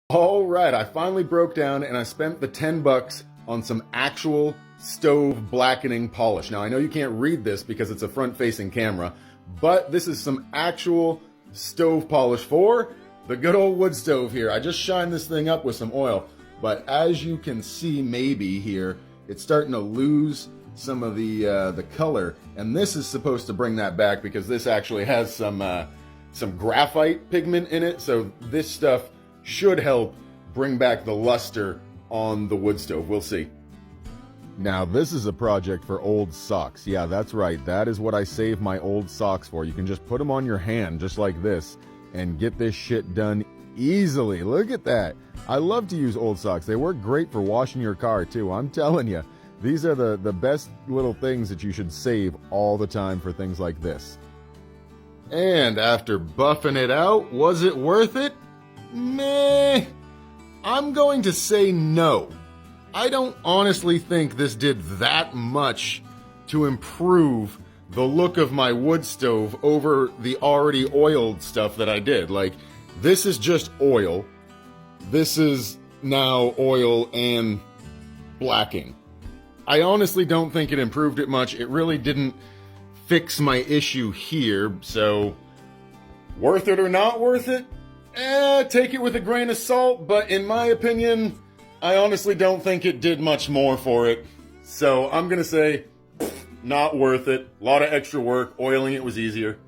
All right, I finally broke down and I spent the 10 bucks on some actual stove blackening polish. Now, I know you can't read this because it's a front-facing camera, but this is some actual stove polish for the good old wood stove here. I just shined this thing up with some oil, but as you can see maybe here, it's starting to lose some of the color, and this is supposed to bring that back because this actually has some graphite pigment in it, so this stuff should help bring back the luster on the wood stove. We'll see. Now, this is a project for old socks. Yeah, that's right. That is what I save my old socks for. You can just put them on your hand just like this and get this shit done easily. Look at that. I love to use old socks. They work great for washing your car too. I'm telling you, these are the best little things that you should save all the time for things like this. And after buffing it out, was it worth it? Meh. I'm going to say no. I don't honestly think this did that much to improve the look of my wood stove over the already oiled stuff that I did. Like, this is just oil. This is now oil and blacking. I honestly don't think it improved it much. It really didn't fix my issue here, so worth it or not worth it? Take it with a grain of salt, but in my opinion, I honestly don't think it did much more for it. So I'm gonna say, not worth it. A lot of extra work. Oiling it was easier.